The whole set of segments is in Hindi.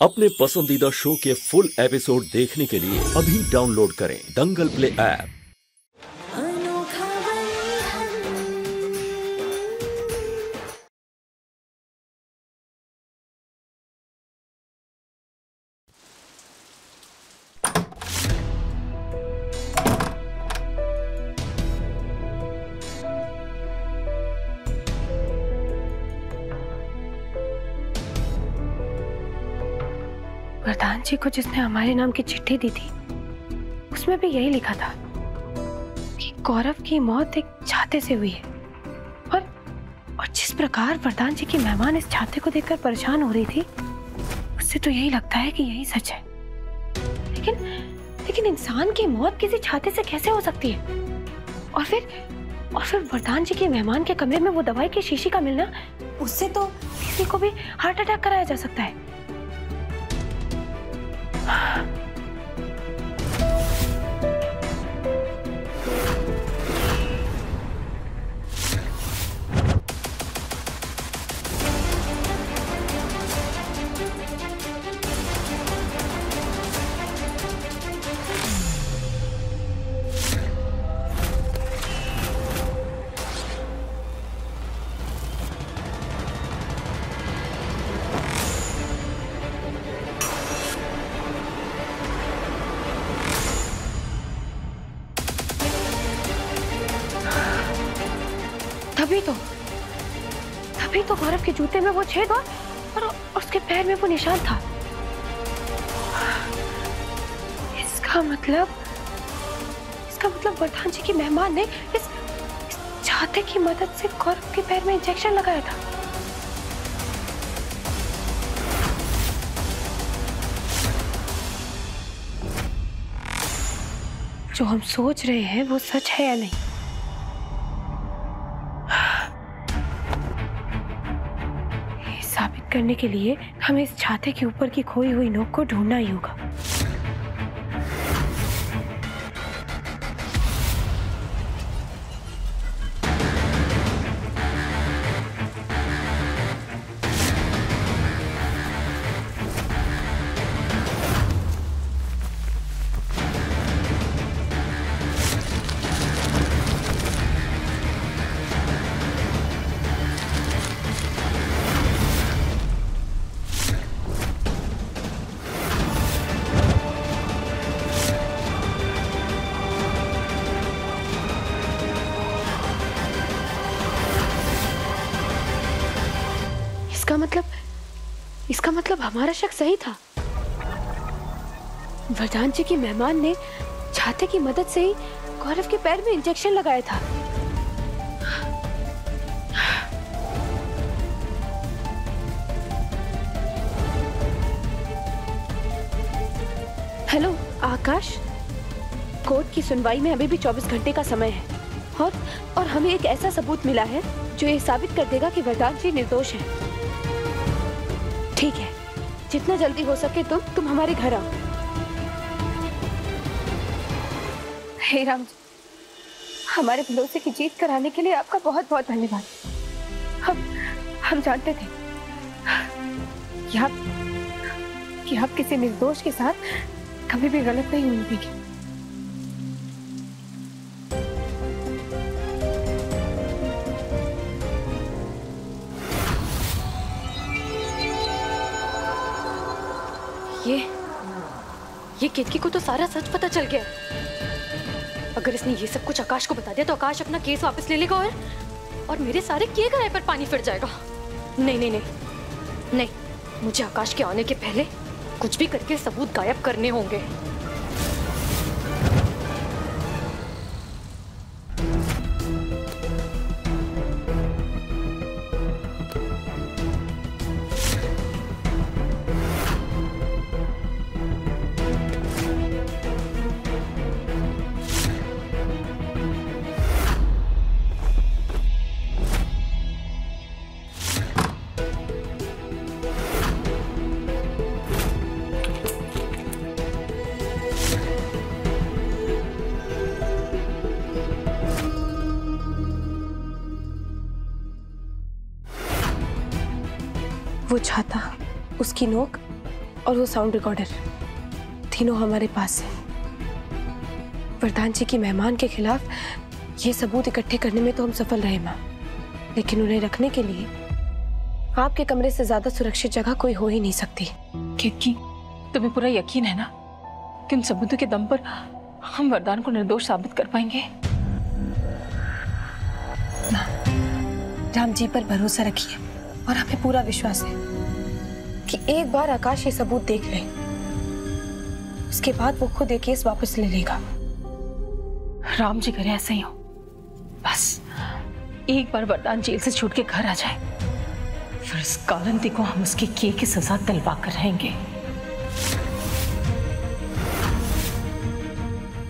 अपने पसंदीदा शो के फुल एपिसोड देखने के लिए अभी डाउनलोड करें दंगल प्ले ऐप। वरदान जी को जिसने हमारे नाम की चिट्ठी दी थी उसमें भी यही लिखा था कि गौरव की मौत एक छाते से हुई है और जिस प्रकार वरदान जी की मेहमान इस छाते को देखकर परेशान हो रही थी उससे तो यही लगता है कि यही सच है। लेकिन इंसान की मौत किसी छाते से कैसे हो सकती है? और फिर वरदान जी के मेहमान के कमरे में वो दवाई की शीशी का मिलना, उससे तो किसी को भी हार्ट अटैक कराया जा सकता है। तभी तो गौरव के जूते में वो छेद और उसके पैर में वो निशान था। इसका मतलब वरदान जी की मेहमान ने इस छाते की मदद से गौरव के पैर में इंजेक्शन लगाया था। जो हम सोच रहे हैं वो सच है या नहीं? साबित करने के लिए हमें इस छाते के ऊपर की खोई हुई नोक को ढूंढना ही होगा। इसका मतलब हमारा शक सही था। वरदान जी की मेहमान ने छाते की मदद से ही गौरव के पैर में इंजेक्शन लगाया था। हेलो आकाश, कोर्ट की सुनवाई में अभी भी 24 घंटे का समय है और हमें एक ऐसा सबूत मिला है जो ये साबित कर देगा कि वरदान जी निर्दोष हैं। ठीक है, जितना जल्दी हो सके तुम हमारे घर आओ। हे राम जी, हमारे भरोसे की जीत कराने के लिए आपका बहुत बहुत धन्यवाद। हम जानते थे कि आप किसी निर्दोष के साथ कभी भी गलत नहीं होने देंगे। ये केतकी को तो सारा सच पता चल गया। अगर इसने ये सब कुछ आकाश को बता दिया तो आकाश अपना केस वापस ले लेगा और मेरे सारे किए कराए पर पानी फिर जाएगा। नहीं, मुझे आकाश के आने के पहले कुछ भी करके सबूत गायब करने होंगे। वो छाता, उसकी नोक और वो साउंड रिकॉर्डर, तीनों हमारे पास है। वरदान जी की मेहमान के खिलाफ ये सबूत इकट्ठे करने में तो हम सफल रहे माँ, लेकिन उन्हें रखने के लिए आपके कमरे से ज्यादा सुरक्षित जगह कोई हो ही नहीं सकती। क्योंकि तुम्हें पूरा यकीन है ना कि उन सबूतों के दम पर हम वरदान को निर्दोष साबित कर पाएंगे? राम जी पर भरोसा रखिए और हमें पूरा विश्वास है कि एक बार आकाश ये सबूत देख ले, उसके बाद वो खुद ये केस वापस ले लेगा। राम जी करे ऐसा ही हो, बस एक बार वरदान जेल से छूट के घर आ जाए, फिर इस कालंती को हम उसके किए की सजा दिलवा कर रहेंगे।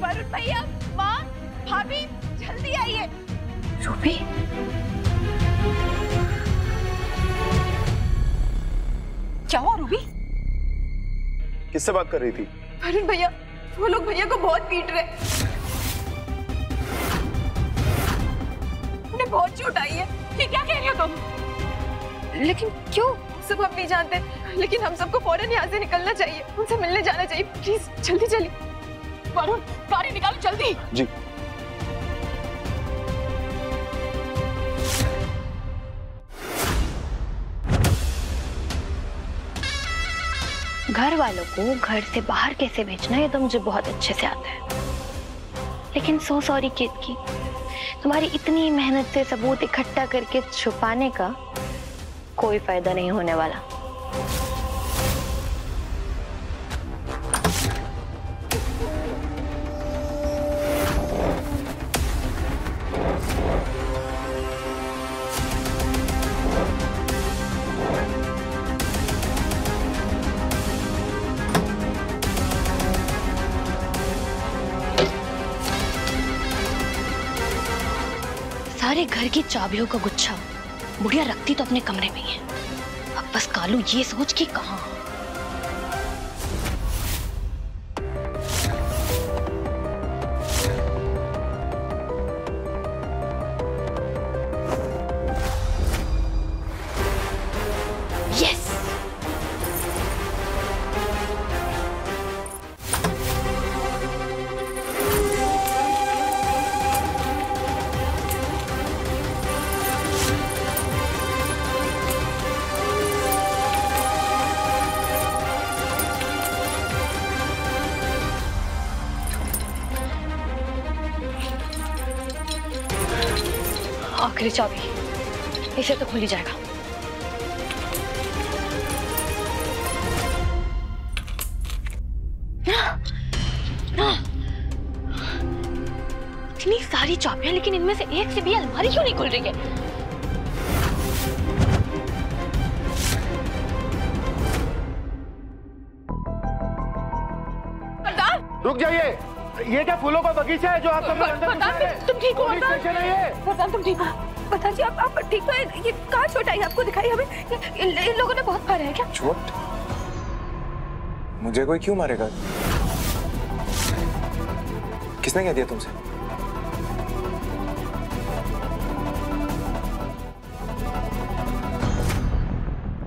वरुण भैया, माँ, भाभी, जल्दी आइए। रूबी, क्या हुआ रूबी? किससे बात कर रही थी? वरुण भैया, वो लोग भैया को बहुत पीट रहे, उन्हें बहुत चोट आई है। ये क्या कह रही हो तुम? लेकिन क्यों? सब हम नहीं जानते, लेकिन हम सबको फौरन यहाँ से निकलना चाहिए, उनसे मिलने जाना चाहिए। प्लीज जल्दी चलिए। वरुण, गाड़ी निकालो जल्दी। जी। घर वालों को घर से बाहर कैसे भेजना है तो मुझे बहुत अच्छे से आता है, लेकिन सो सॉरी केतकी, तुम्हारी इतनी मेहनत से सबूत इकट्ठा करके छुपाने का कोई फायदा नहीं होने वाला। सारे घर की चाबियों का गुच्छा बुढ़िया रखती तो अपने कमरे में ही है। अब बस कालू ये सोच कि कहाँ। यस, आखिरी चाबी, इसे तो खुल ही जाएगा। इतनी सारी चाबियां, लेकिन इनमें से एक से भी अलमारी क्यों नहीं खुल रही है? रुक जाइए, ये क्या फूलों का बगीचा है जो आप सब अंदर घुस रहे हैं? तुम ठीक हो? पुलिस स्टेशन है ये। वरदान, तुम ठीक हो? वरदान जी, आप ठीक तो है? ये कहाँ चोट आई आपको? दिखाई हमें। इन लोगों ने बहुत मारा है क्या? चोट? मुझे कोई क्यों मारेगा? किसने कह दिया तुमसे?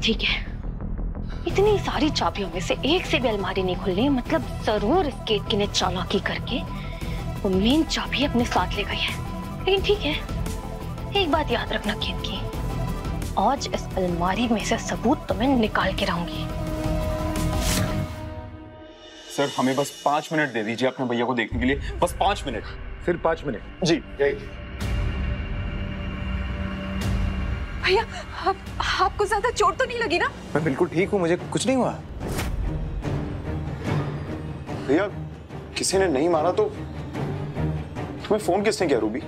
ठीक है, इतनी सारी चाबियों में से एक से भी अलमारी नहीं खुल रही, मतलब जरूर इस केतकी ने चालाकी करके वो मेन चाबी अपने साथ ले गई है। लेकिन ठीक है, एक बात याद रखना केतकी, आज इस अलमारी में से सबूत तो मैं निकाल के रहूंगी। सर, हमें बस 5 मिनट दे दीजिए अपने भैया को देखने के लिए, बस 5 मिनट। सिर्फ 5 मिनट? जी। भैया, आपको ज्यादा चोट तो नहीं लगी ना? मैं बिल्कुल ठीक हूँ, मुझे कुछ नहीं हुआ। भैया, किसी ने नहीं मारा तो तुम्हें फोन किसने किया रूबी?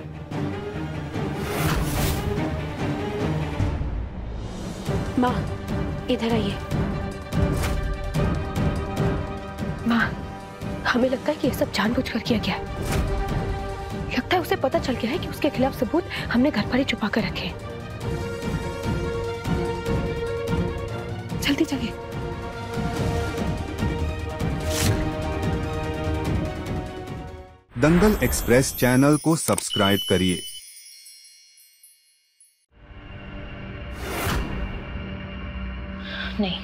माँ, इधर आइए। माँ, हमें लगता है कि ये सब जानबूझकर किया गया है। लगता है उसे पता चल गया है कि उसके खिलाफ सबूत हमने घर पर ही छुपा कर रखे हैं। जल्दी चलिए। दंगल एक्सप्रेस चैनल को सब्सक्राइब करिए। नहीं,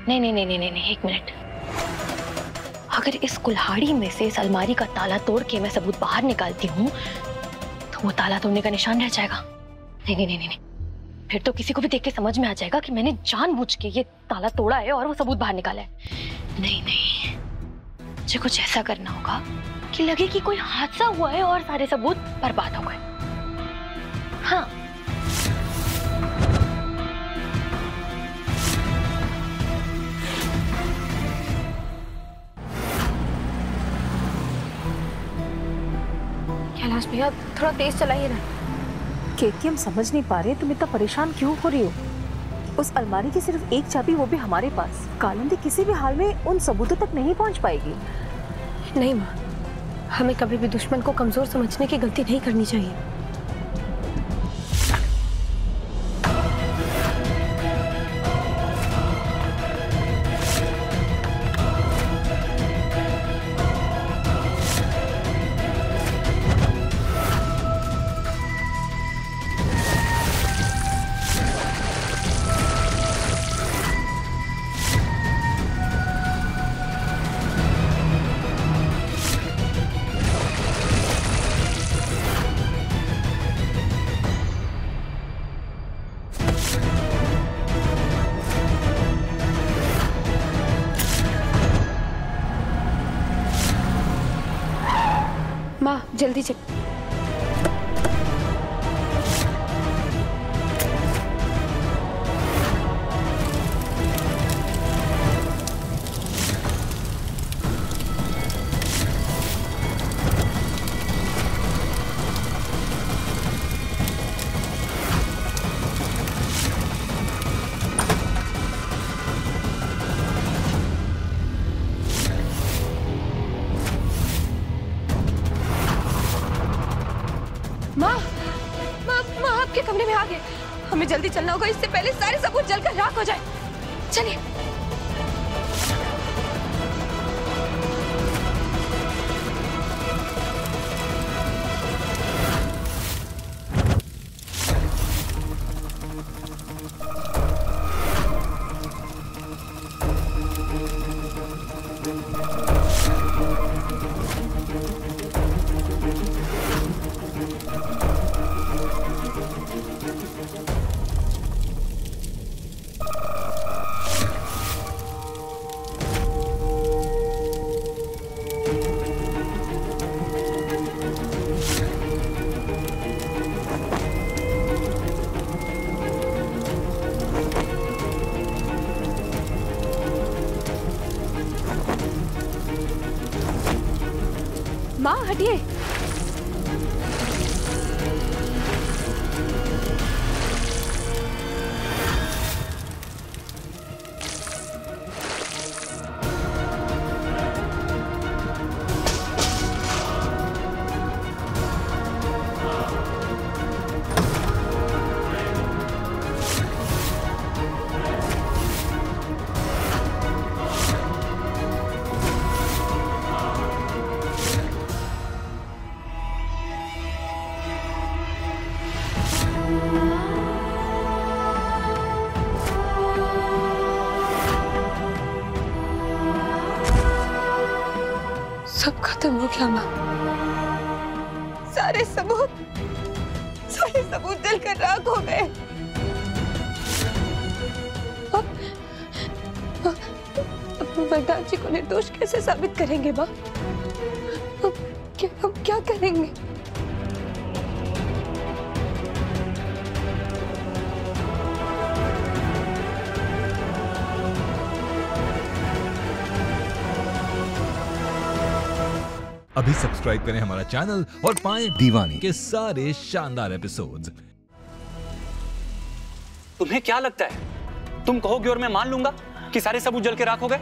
नहीं नहीं नहीं नहीं नहीं, एक मिनट। अगर इस कुल्हाड़ी में से इस अलमारी का ताला तोड़ के मैं सबूत बाहर निकालती हूँ तो वो ताला तोड़ने का निशान रह जाएगा। नहीं नहीं नहीं नहीं, फिर तो किसी को भी देख के समझ में आ जाएगा कि मैंने जानबूझ के ये ताला तोड़ा है और वो सबूत बाहर निकाला है। नहीं नहीं, मुझे कुछ ऐसा करना होगा कि लगे कि कोई हादसा हुआ है और सारे सबूत बर्बाद हो गए। हाँ, कैलाश भैया थोड़ा तेज चलाइए ना। केतकी, हम समझ नहीं पा रहे तुम इतना परेशान क्यों हो रही हो। उस अलमारी की सिर्फ एक चाबी, वो भी हमारे पास। कालिंदी किसी भी हाल में उन सबूतों तक नहीं पहुंच पाएगी। नहीं माँ, हमें कभी भी दुश्मन को कमजोर समझने की गलती नहीं करनी चाहिए। माँ जल्दी चल। माँ आपके कमरे में आ गए। हमें जल्दी चलना होगा, इससे पहले सारे सबूत जलकर राख हो जाए। चलिए। माँ हटिए। सब खत्म हो गया माँ। सारे सबूत जलकर राख हो गए। अब वरदान जी को निर्दोष कैसे साबित करेंगे माँ? हम क्या करेंगे? अभी सब्सक्राइब करें हमारा चैनल और पाएं दीवानी के सारे शानदार एपिसोड्स। तुम्हें क्या लगता है तुम कहोगे और मैं मान लूंगा कि सारे सबूत जल के राख हो गए?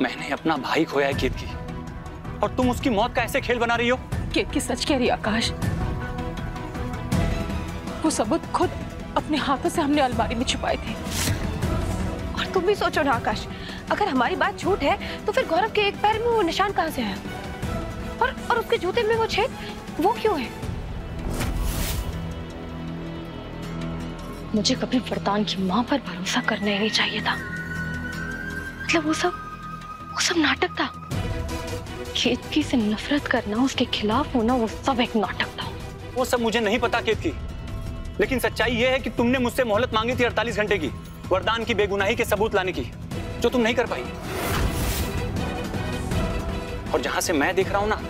मैंने अपना भाई खोया है केतकी, और तुम उसकी मौत का ऐसे खेल बना रही हो। केतकी सच कह रही है आकाश। वो सबूत खुद अपने हाथों से हमने अलमारी में छुपाए थे। और तुम भी सोचो ना आकाश, अगर हमारी बात झूठ है तो फिर गौरव के एक पैर में वो निशान कहां से आया? और उसके जूते में वो छेद वो क्यों है? मुझे कभी वरदान की मां पर भरोसा करना ही नहीं चाहिए था। मतलब वो सब नाटक था। केतकी से नफरत करना, उसके खिलाफ होना, वो सब एक नाटक था। वो सब मुझे नहीं पता केतकी, लेकिन सच्चाई ये है कि तुमने मुझसे मोहलत मांगी थी 48 घंटे की, वरदान की बेगुनाही के सबूत लाने की, जो तुम नहीं कर पाई। और जहां से मैं देख रहा हूं ना,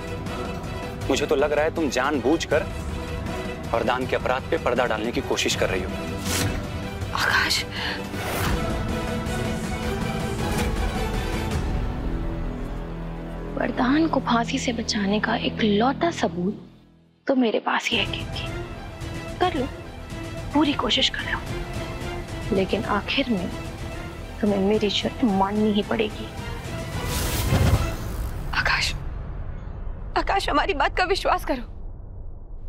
मुझे तो लग रहा है तुम जानबूझकर वरदान के अपराध पे पर्दा डालने की कोशिश कर रही हो। आकाश, वरदान को फांसी से बचाने का एक लौता सबूत तो मेरे पास ही है केतकी। कर लो, पूरी कोशिश कर रहा हूं, लेकिन आखिर में तुम्हें मेरी शर्त माननी ही पड़ेगी। आकाश, आकाश, हमारी बात का विश्वास करो।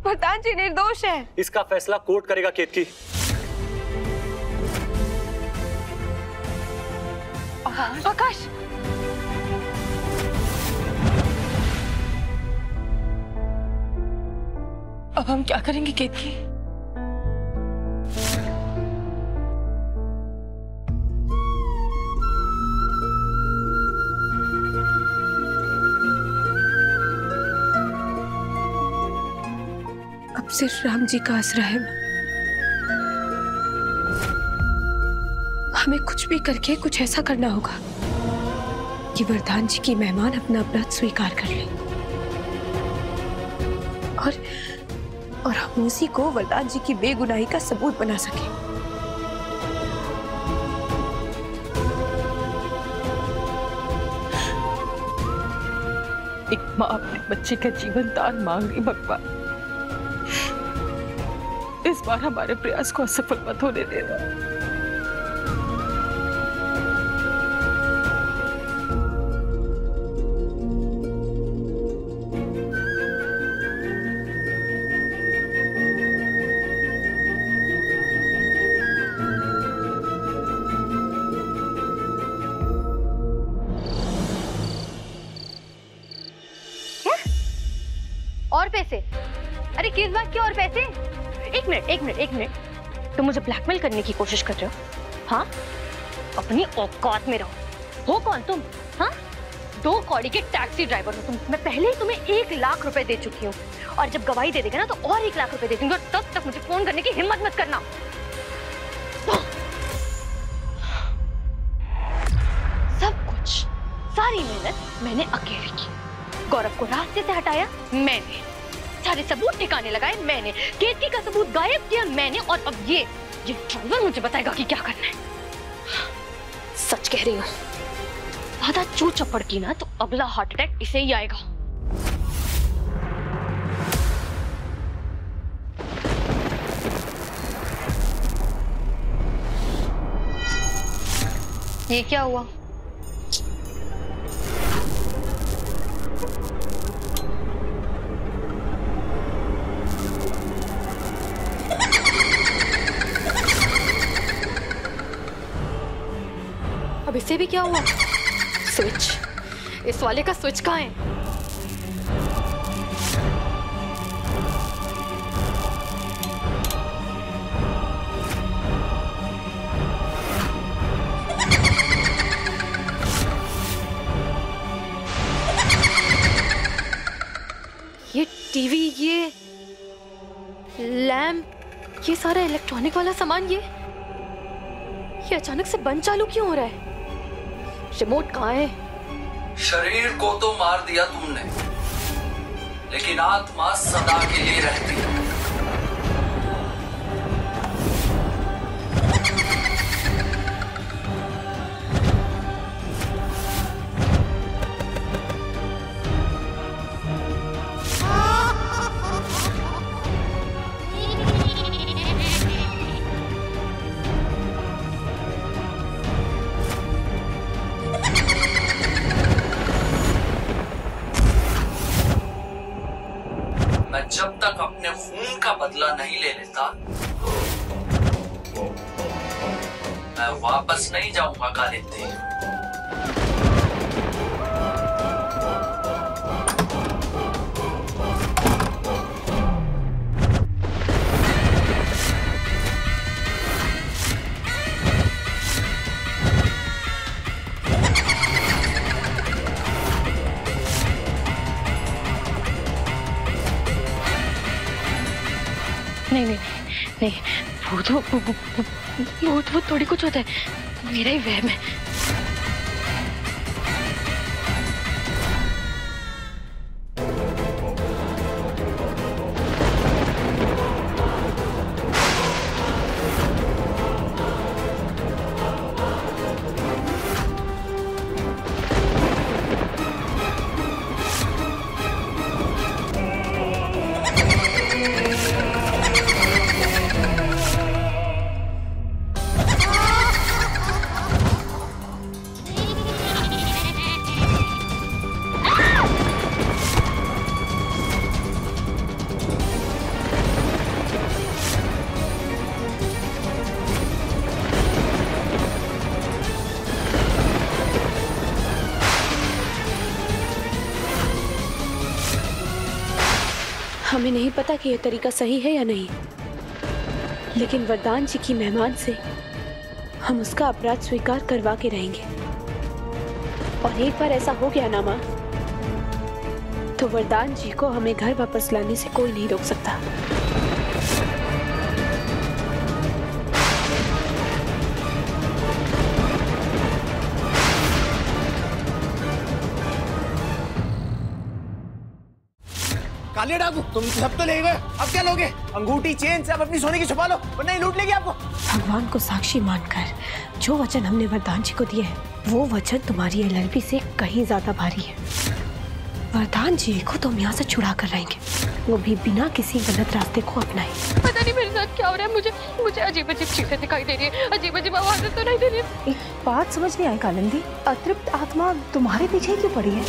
वरदान जी निर्दोष है। इसका फैसला कोर्ट करेगा केतकी। आकाश, अब हम क्या करेंगे केतकी? अब सिर्फ राम जी का आसरा है। हमें कुछ भी करके कुछ ऐसा करना होगा कि वरदान जी की मेहमान अपना अपराध स्वीकार कर ले, और हम उसी को वरदान जी की बेगुनाही का सबूत बना सके। एक माँ अपने बच्चे का जीवन दान मांग रही। भगवान, इस बार हमारे प्रयास को असफल मत होने देना। और पैसे? अरे किस बात के और पैसे? एक मिनट, तुम मुझे ब्लैकमेल करने की कोशिश कर रहे हो? हाँ, अपनी औकात में रहो। हो कौन तुम? हाँ, 2 कौड़ी के टैक्सी ड्राइवर हो तुम। मैं पहले ही तुम्हें 1 लाख रुपए दे चुकी हूँ, और जब गवाही दे देगा ना तो और 1 लाख रुपए दे दूंगी, और तब तक मुझे फोन करने की हिम्मत मत करना। सब कुछ, सारी मेहनत मैंने अकेले की। गौरव को रास्ते से हटाया मैंने, सारे सबूत ठिकाने लगाए मैंने, केतकी का सबूत गायब किया मैंने, और अब ये ड्राइवर मुझे बताएगा कि क्या करना है। सच कह रही हूँ, ज्यादा चू चपड़ की ना तो अगला हार्ट अटैक इसे ही आएगा। ये क्या हुआ? अब इसे भी क्या हुआ? स्विच, इस वाले का स्विच कहाँ है? ये टीवी, ये लैंप, ये सारा इलेक्ट्रॉनिक वाला सामान, ये अचानक से बंद चालू क्यों हो रहा है? रिमोट कहाँ है? शरीर को तो मार दिया तुमने, लेकिन आत्मा सदा के लिए रहती है। मैं जब तक अपने खून का बदला नहीं ले लेता, मैं वापस नहीं जाऊंगा कालिंदी। नहीं नहीं नहीं, वो थोड़ी कुछ होता है, मेरा ही वहम है। हमें नहीं पता कि यह तरीका सही है या नहीं, लेकिन वरदान जी की मेहमान से हम उसका अपराध स्वीकार करवा के रहेंगे। और एक बार ऐसा हो गया ना माँ, तो वरदान जी को हमें घर वापस लाने से कोई नहीं रोक सकता। काले डाकू, तुम सब तो ले गए, अब क्या लोगे? अंगूठी, चेन सब अपनी सोने की छुपा लो, वरना ही लूट लेगी आपको। भगवान को साक्षी मानकर जो वचन हमने वरदान जी को दिए है, वो वचन तुम्हारी एलएलबी से कहीं ज्यादा भारी है। वरदान जी को तुम यहाँ से छुड़ा कर रहेंगे, वो भी बिना किसी गलत रास्ते को अपनाए। पता नहीं मेरे साथ क्या हो रहा है, मुझे अजीब अजीब चीजें दिखाई दे रही है, अजीब अजीब आवाजें सुनाई दे रही है। एक बात समझ नहीं आई कालिंदी, अतृप्त आत्मा तुम्हारे पीछे क्यों पड़ी है?